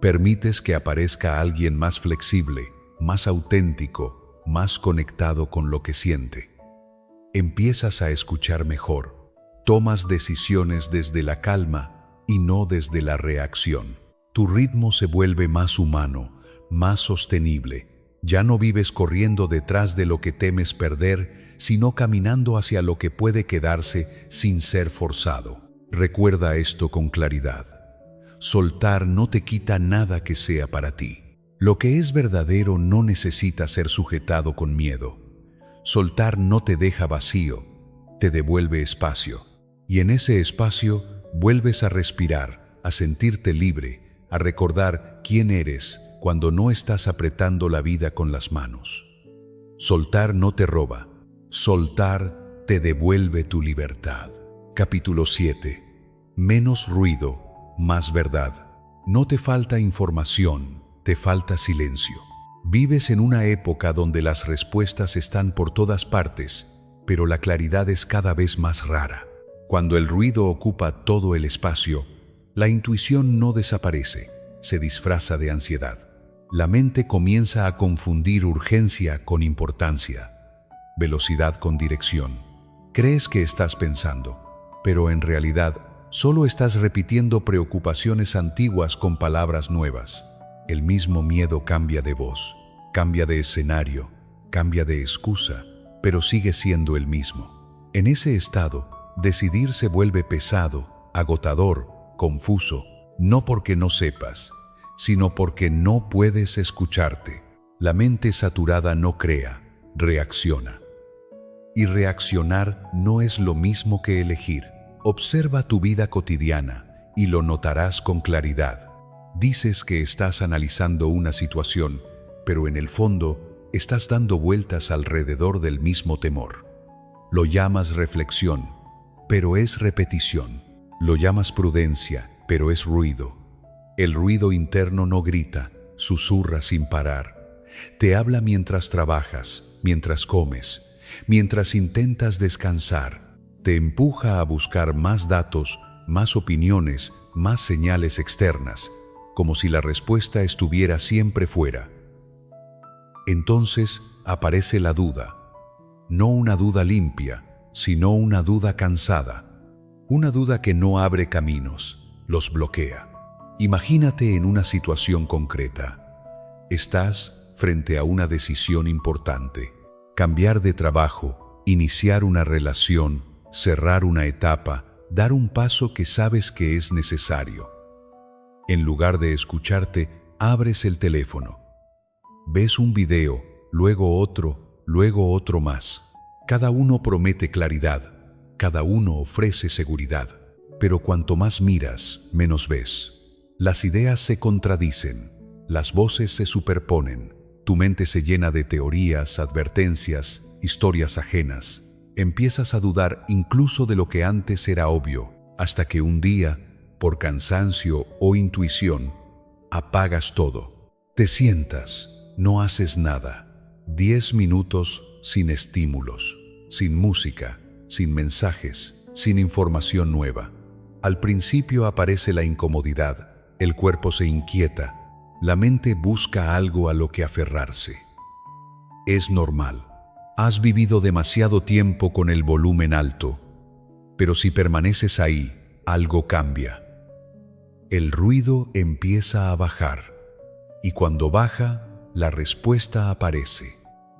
Permites que aparezca alguien más flexible, más auténtico, más conectado con lo que siente. Empiezas a escuchar mejor. Tomas decisiones desde la calma y no desde la reacción. Tu ritmo se vuelve más humano, más sostenible. Ya no vives corriendo detrás de lo que temes perder, sino caminando hacia lo que puede quedarse sin ser forzado. Recuerda esto con claridad. Soltar no te quita nada que sea para ti. Lo que es verdadero no necesita ser sujetado con miedo. Soltar no te deja vacío, te devuelve espacio. Y en ese espacio vuelves a respirar, a sentirte libre, a recordar quién eres cuando no estás apretando la vida con las manos. Soltar no te roba, soltar te devuelve tu libertad. Capítulo 7. Menos ruido, más verdad. No te falta información, te falta silencio. Vives en una época donde las respuestas están por todas partes, pero la claridad es cada vez más rara. Cuando el ruido ocupa todo el espacio, la intuición no desaparece, se disfraza de ansiedad. La mente comienza a confundir urgencia con importancia, velocidad con dirección. Crees que estás pensando, pero en realidad solo estás repitiendo preocupaciones antiguas con palabras nuevas. El mismo miedo cambia de voz, cambia de escenario, cambia de excusa, pero sigue siendo el mismo. En ese estado, decidir se vuelve pesado, agotador, confuso, no porque no sepas, sino porque no puedes escucharte. La mente saturada no crea, reacciona. Y reaccionar no es lo mismo que elegir. Observa tu vida cotidiana y lo notarás con claridad. Dices que estás analizando una situación, pero en el fondo estás dando vueltas alrededor del mismo temor. Lo llamas reflexión, pero es repetición. Lo llamas prudencia, pero es ruido. El ruido interno no grita, susurra sin parar. Te habla mientras trabajas, mientras comes, mientras intentas descansar. Te empuja a buscar más datos, más opiniones, más señales externas, como si la respuesta estuviera siempre fuera. Entonces aparece la duda. No una duda limpia, sino una duda cansada. Una duda que no abre caminos, los bloquea. Imagínate en una situación concreta. Estás frente a una decisión importante. Cambiar de trabajo, iniciar una relación, cerrar una etapa, dar un paso que sabes que es necesario. En lugar de escucharte, abres el teléfono. Ves un video, luego otro más. Cada uno promete claridad, cada uno ofrece seguridad, pero cuanto más miras, menos ves. Las ideas se contradicen, las voces se superponen, tu mente se llena de teorías, advertencias, historias ajenas. Empiezas a dudar incluso de lo que antes era obvio, hasta que un día, por cansancio o intuición, apagas todo. Te sientas, no haces nada. 10 minutos sin estímulos, sin música, sin mensajes, sin información nueva. Al principio aparece la incomodidad, el cuerpo se inquieta, la mente busca algo a lo que aferrarse. Es normal. Has vivido demasiado tiempo con el volumen alto, pero si permaneces ahí, algo cambia. El ruido empieza a bajar, y cuando baja, la respuesta aparece,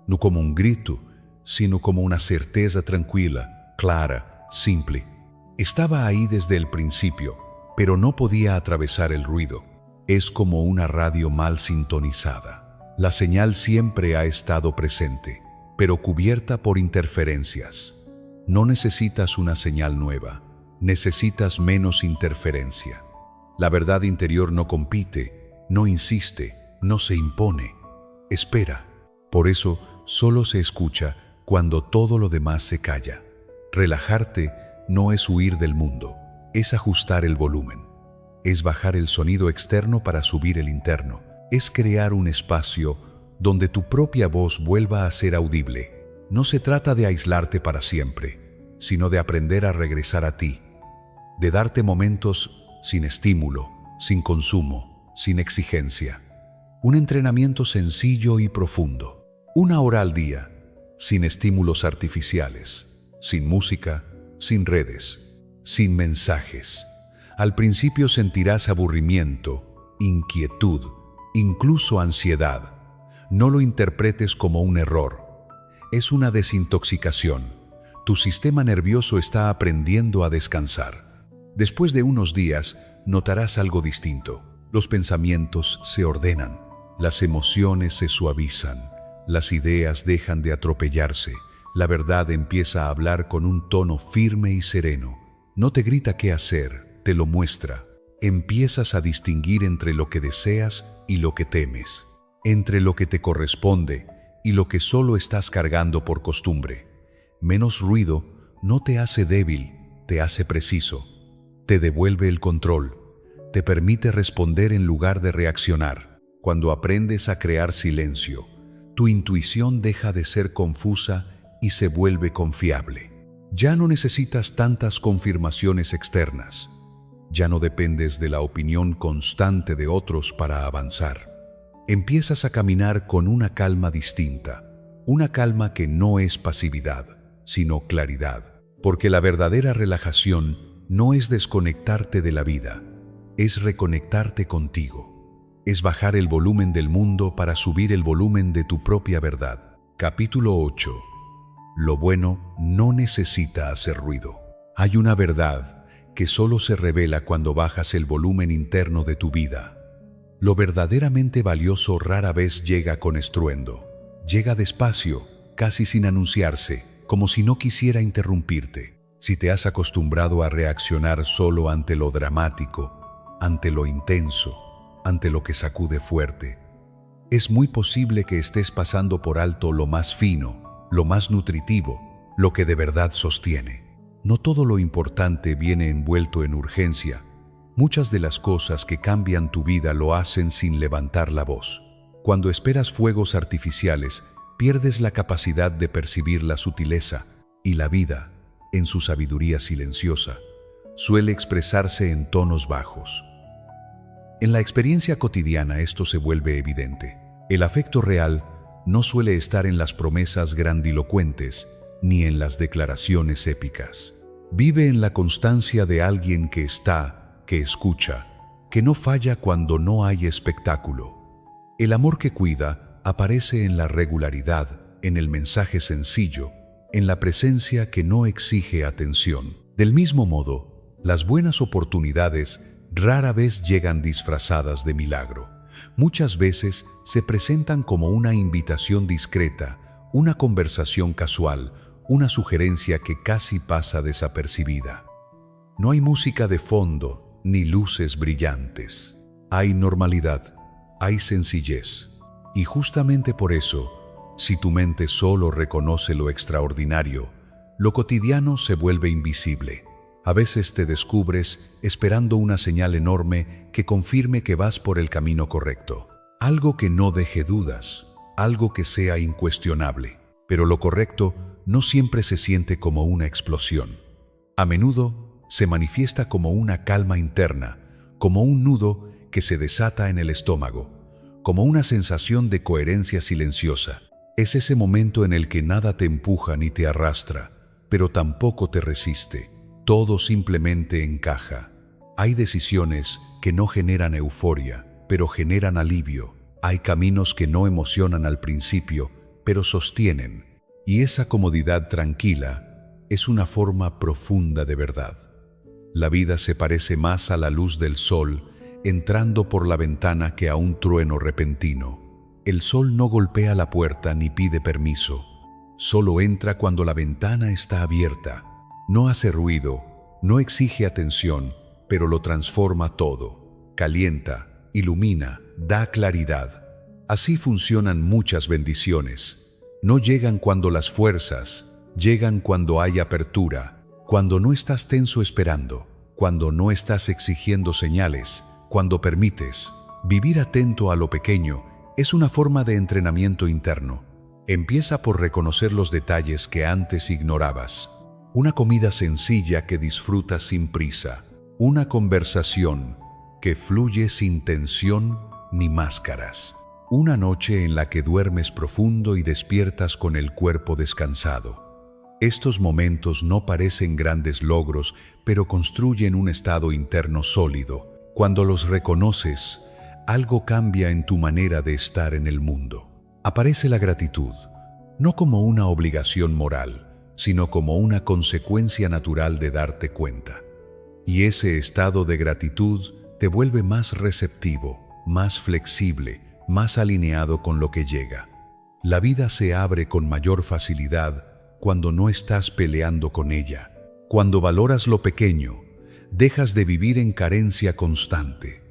no como un grito, sino como una certeza tranquila, clara, simple. Estaba ahí desde el principio, pero no podía atravesar el ruido. Es como una radio mal sintonizada. La señal siempre ha estado presente, pero cubierta por interferencias. No necesitas una señal nueva, necesitas menos interferencia. La verdad interior no compite, no insiste, no se impone. Espera. Por eso solo se escucha cuando todo lo demás se calla. Relajarte no es huir del mundo, es ajustar el volumen. Es bajar el sonido externo para subir el interno. Es crear un espacio donde tu propia voz vuelva a ser audible. No se trata de aislarte para siempre, sino de aprender a regresar a ti, de darte momentos sin estímulo, sin consumo, sin exigencia. Un entrenamiento sencillo y profundo. 1 hora al día, sin estímulos artificiales, sin música, sin redes, sin mensajes. Al principio sentirás aburrimiento, inquietud, incluso ansiedad. No lo interpretes como un error. Es una desintoxicación. Tu sistema nervioso está aprendiendo a descansar. Después de unos días, notarás algo distinto. Los pensamientos se ordenan, las emociones se suavizan, las ideas dejan de atropellarse, la verdad empieza a hablar con un tono firme y sereno. No te grita qué hacer, te lo muestra. Empiezas a distinguir entre lo que deseas y lo que temes, entre lo que te corresponde y lo que solo estás cargando por costumbre. Menos ruido no te hace débil, te hace preciso. Te devuelve el control, te permite responder en lugar de reaccionar. Cuando aprendes a crear silencio, tu intuición deja de ser confusa y se vuelve confiable. Ya no necesitas tantas confirmaciones externas. Ya no dependes de la opinión constante de otros para avanzar. Empiezas a caminar con una calma distinta, una calma que no es pasividad, sino claridad. Porque la verdadera relajación no es desconectarte de la vida, es reconectarte contigo. Es bajar el volumen del mundo para subir el volumen de tu propia verdad. Capítulo 8. Lo bueno no necesita hacer ruido. Hay una verdad que solo se revela cuando bajas el volumen interno de tu vida. Lo verdaderamente valioso rara vez llega con estruendo. Llega despacio, casi sin anunciarse, como si no quisiera interrumpirte. Si te has acostumbrado a reaccionar solo ante lo dramático, ante lo intenso, ante lo que sacude fuerte, es muy posible que estés pasando por alto lo más fino, lo más nutritivo, lo que de verdad sostiene. No todo lo importante viene envuelto en urgencia. Muchas de las cosas que cambian tu vida lo hacen sin levantar la voz. Cuando esperas fuegos artificiales, pierdes la capacidad de percibir la sutileza, y la vida, en su sabiduría silenciosa, suele expresarse en tonos bajos. En la experiencia cotidiana esto se vuelve evidente. El afecto real no suele estar en las promesas grandilocuentes ni en las declaraciones épicas. Vive en la constancia de alguien que está, que escucha, que no falla cuando no hay espectáculo. El amor que cuida aparece en la regularidad, en el mensaje sencillo, en la presencia que no exige atención. Del mismo modo, las buenas oportunidades rara vez llegan disfrazadas de milagro. Muchas veces se presentan como una invitación discreta, una conversación casual, una sugerencia que casi pasa desapercibida. No hay música de fondo ni luces brillantes. Hay normalidad, hay sencillez. Y justamente por eso, si tu mente solo reconoce lo extraordinario, lo cotidiano se vuelve invisible. A veces te descubres esperando una señal enorme que confirme que vas por el camino correcto. Algo que no deje dudas, algo que sea incuestionable. Pero lo correcto no siempre se siente como una explosión. A menudo se manifiesta como una calma interna, como un nudo que se desata en el estómago, como una sensación de coherencia silenciosa. Es ese momento en el que nada te empuja ni te arrastra, pero tampoco te resiste. Todo simplemente encaja. Hay decisiones que no generan euforia, pero generan alivio. Hay caminos que no emocionan al principio, pero sostienen. Y esa comodidad tranquila es una forma profunda de verdad. La vida se parece más a la luz del sol entrando por la ventana que a un trueno repentino. El sol no golpea la puerta ni pide permiso. Solo entra cuando la ventana está abierta. No hace ruido, no exige atención, pero lo transforma todo. Calienta, ilumina, da claridad. Así funcionan muchas bendiciones. No llegan cuando las fuerzas, llegan cuando hay apertura, cuando no estás tenso esperando, cuando no estás exigiendo señales, cuando permites. Vivir atento a lo pequeño es una forma de entrenamiento interno. Empieza por reconocer los detalles que antes ignorabas. Una comida sencilla que disfrutas sin prisa. Una conversación que fluye sin tensión ni máscaras. Una noche en la que duermes profundo y despiertas con el cuerpo descansado. Estos momentos no parecen grandes logros, pero construyen un estado interno sólido. Cuando los reconoces, algo cambia en tu manera de estar en el mundo. Aparece la gratitud, no como una obligación moral, sino como una consecuencia natural de darte cuenta. Y ese estado de gratitud te vuelve más receptivo, más flexible, más alineado con lo que llega. La vida se abre con mayor facilidad cuando no estás peleando con ella. Cuando valoras lo pequeño, dejas de vivir en carencia constante.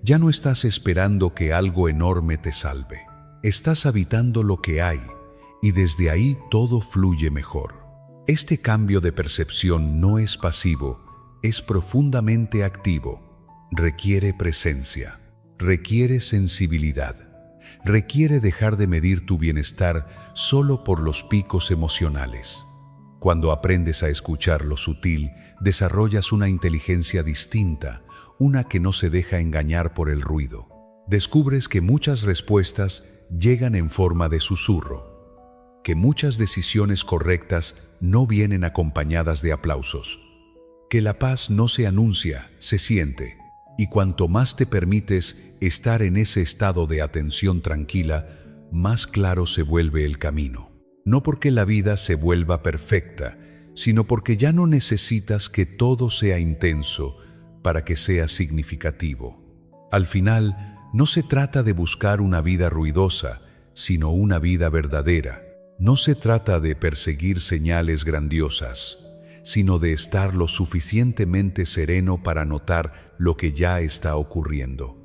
Ya no estás esperando que algo enorme te salve. Estás habitando lo que hay y desde ahí todo fluye mejor. Este cambio de percepción no es pasivo, es profundamente activo. Requiere presencia, requiere sensibilidad, requiere dejar de medir tu bienestar solo por los picos emocionales. Cuando aprendes a escuchar lo sutil, desarrollas una inteligencia distinta, una que no se deja engañar por el ruido. Descubres que muchas respuestas llegan en forma de susurro, que muchas decisiones correctas no vienen acompañadas de aplausos, que la paz no se anuncia, se siente, y cuanto más te permites estar en ese estado de atención tranquila, más claro se vuelve el camino. No porque la vida se vuelva perfecta, sino porque ya no necesitas que todo sea intenso para que sea significativo. Al final, no se trata de buscar una vida ruidosa, sino una vida verdadera. No se trata de perseguir señales grandiosas, sino de estar lo suficientemente sereno para notar lo que ya está ocurriendo.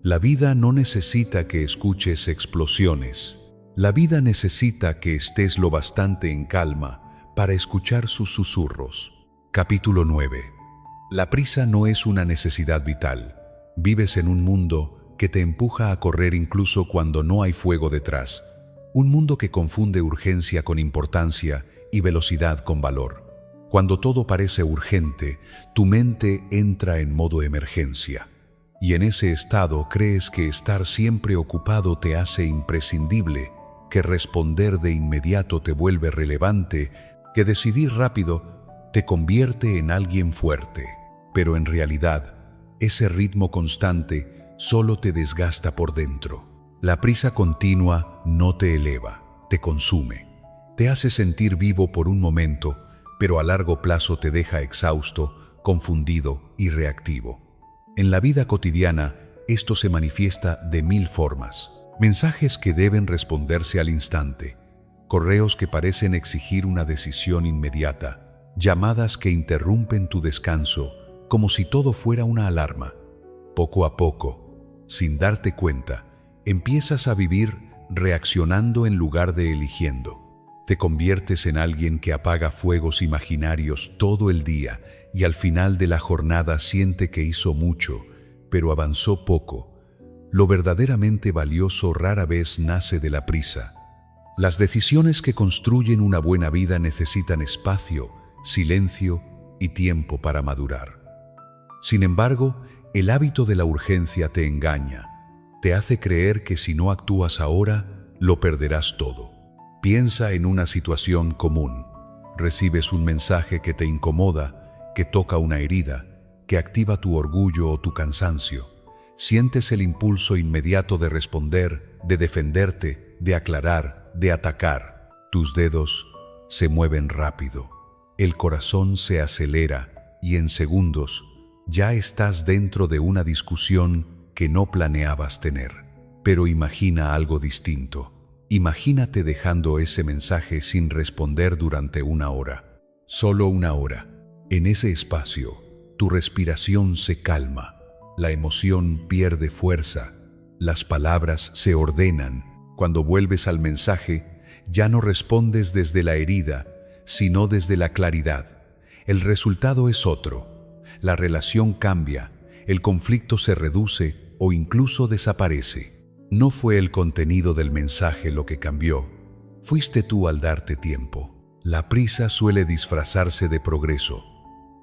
La vida no necesita que escuches explosiones. La vida necesita que estés lo bastante en calma para escuchar sus susurros. Capítulo 9. La prisa no es una necesidad vital. Vives en un mundo que te empuja a correr incluso cuando no hay fuego detrás. Un mundo que confunde urgencia con importancia y velocidad con valor. Cuando todo parece urgente, tu mente entra en modo emergencia. Y en ese estado crees que estar siempre ocupado te hace imprescindible, que responder de inmediato te vuelve relevante, que decidir rápido te convierte en alguien fuerte. Pero en realidad, ese ritmo constante solo te desgasta por dentro. La prisa continua no te eleva, te consume. Te hace sentir vivo por un momento, pero a largo plazo te deja exhausto, confundido y reactivo. En la vida cotidiana, esto se manifiesta de 1000 formas. Mensajes que deben responderse al instante, correos que parecen exigir una decisión inmediata, llamadas que interrumpen tu descanso, como si todo fuera una alarma. Poco a poco, sin darte cuenta, empiezas a vivir reaccionando en lugar de eligiendo. Te conviertes en alguien que apaga fuegos imaginarios todo el día y al final de la jornada siente que hizo mucho, pero avanzó poco. Lo verdaderamente valioso rara vez nace de la prisa. Las decisiones que construyen una buena vida necesitan espacio, silencio y tiempo para madurar. Sin embargo, el hábito de la urgencia te engaña. Te hace creer que si no actúas ahora, lo perderás todo. Piensa en una situación común. Recibes un mensaje que te incomoda, que toca una herida, que activa tu orgullo o tu cansancio. Sientes el impulso inmediato de responder, de defenderte, de aclarar, de atacar. Tus dedos se mueven rápido. El corazón se acelera y en segundos ya estás dentro de una discusión que no planeabas tener. Pero imagina algo distinto. Imagínate dejando ese mensaje sin responder durante 1 hora. Solo 1 hora. En ese espacio, tu respiración se calma, la emoción pierde fuerza, las palabras se ordenan. Cuando vuelves al mensaje, ya no respondes desde la herida, sino desde la claridad. El resultado es otro. La relación cambia, el conflicto se reduce o incluso desaparece. No fue el contenido del mensaje lo que cambió, fuiste tú al darte tiempo. La prisa suele disfrazarse de progreso.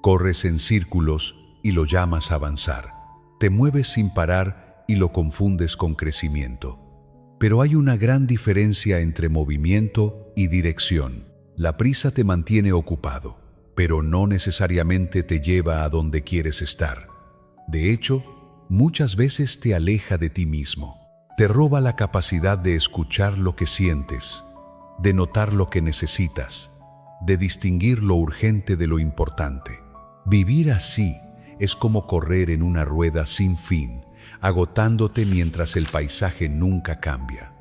Corres en círculos y lo llamas avanzar. Te mueves sin parar y lo confundes con crecimiento. Pero hay una gran diferencia entre movimiento y dirección. La prisa te mantiene ocupado, pero no necesariamente te lleva a donde quieres estar. De hecho, muchas veces te aleja de ti mismo. Te roba la capacidad de escuchar lo que sientes, de notar lo que necesitas, de distinguir lo urgente de lo importante. Vivir así es como correr en una rueda sin fin, agotándote mientras el paisaje nunca cambia.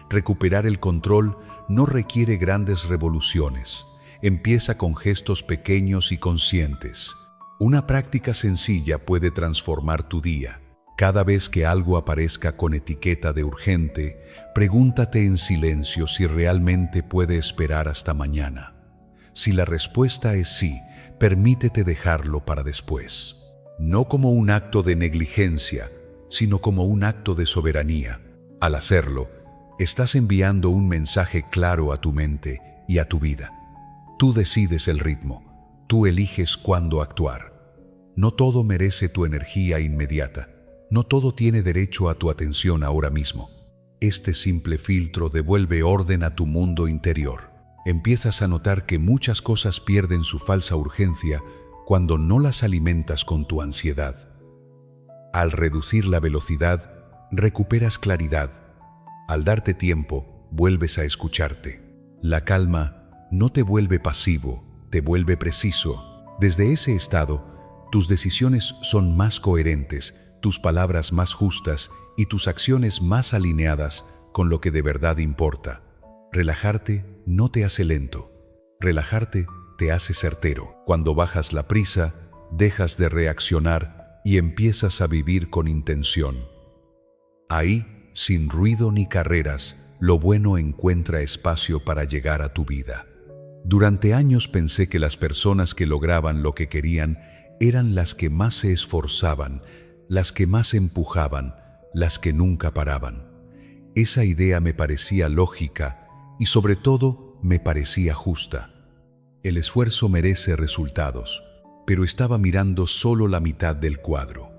Recuperar el control no requiere grandes revoluciones. Empieza con gestos pequeños y conscientes. Una práctica sencilla puede transformar tu día. Cada vez que algo aparezca con etiqueta de urgente, pregúntate en silencio si realmente puede esperar hasta mañana. Si la respuesta es sí, permítete dejarlo para después. No como un acto de negligencia, sino como un acto de soberanía. Al hacerlo, estás enviando un mensaje claro a tu mente y a tu vida. Tú decides el ritmo, tú eliges cuándo actuar. No todo merece tu energía inmediata. No todo tiene derecho a tu atención ahora mismo. Este simple filtro devuelve orden a tu mundo interior. Empiezas a notar que muchas cosas pierden su falsa urgencia cuando no las alimentas con tu ansiedad. Al reducir la velocidad, recuperas claridad. Al darte tiempo, vuelves a escucharte. La calma no te vuelve pasivo, te vuelve preciso. Desde ese estado, tus decisiones son más coherentes, tus palabras más justas y tus acciones más alineadas con lo que de verdad importa. Relajarte no te hace lento. Relajarte te hace certero. Cuando bajas la prisa, dejas de reaccionar y empiezas a vivir con intención. Ahí, sin ruido ni carreras, lo bueno encuentra espacio para llegar a tu vida. Durante años pensé que las personas que lograban lo que querían eran las que más se esforzaban, las que más empujaban, las que nunca paraban. Esa idea me parecía lógica y sobre todo me parecía justa. El esfuerzo merece resultados, pero estaba mirando solo la mitad del cuadro.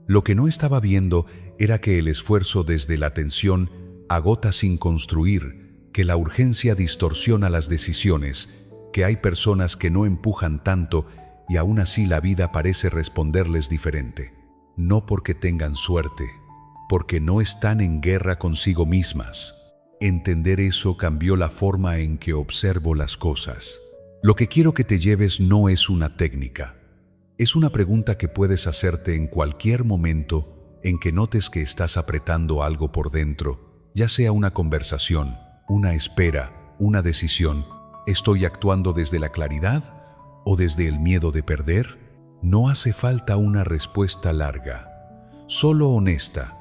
Lo que no estaba viendo era que el esfuerzo desde la tensión agota sin construir, que la urgencia distorsiona las decisiones, que hay personas que no empujan tanto y aún así la vida parece responderles diferente. No porque tengan suerte, porque no están en guerra consigo mismas. Entender eso cambió la forma en que observo las cosas. Lo que quiero que te lleves no es una técnica. Es una pregunta que puedes hacerte en cualquier momento en que notes que estás apretando algo por dentro, ya sea una conversación, una espera, una decisión. ¿Estoy actuando desde la claridad o desde el miedo de perder? No hace falta una respuesta larga, solo honesta,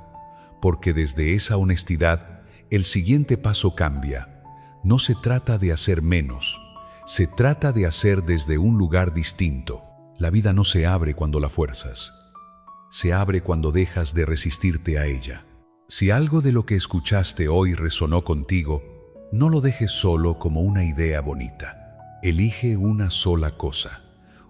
porque desde esa honestidad el siguiente paso cambia. No se trata de hacer menos, se trata de hacer desde un lugar distinto. La vida no se abre cuando la fuerzas, se abre cuando dejas de resistirte a ella. Si algo de lo que escuchaste hoy resonó contigo, no lo dejes solo como una idea bonita. Elige una sola cosa.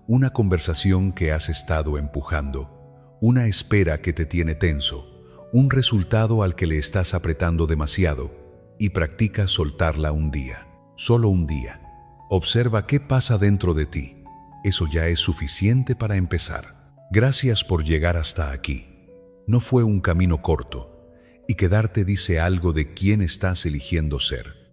Una conversación que has estado empujando, una espera que te tiene tenso, un resultado al que le estás apretando demasiado y practica soltarla un día. Solo un día. Observa qué pasa dentro de ti. Eso ya es suficiente para empezar. Gracias por llegar hasta aquí. No fue un camino corto, y quedarte dice algo de quién estás eligiendo ser.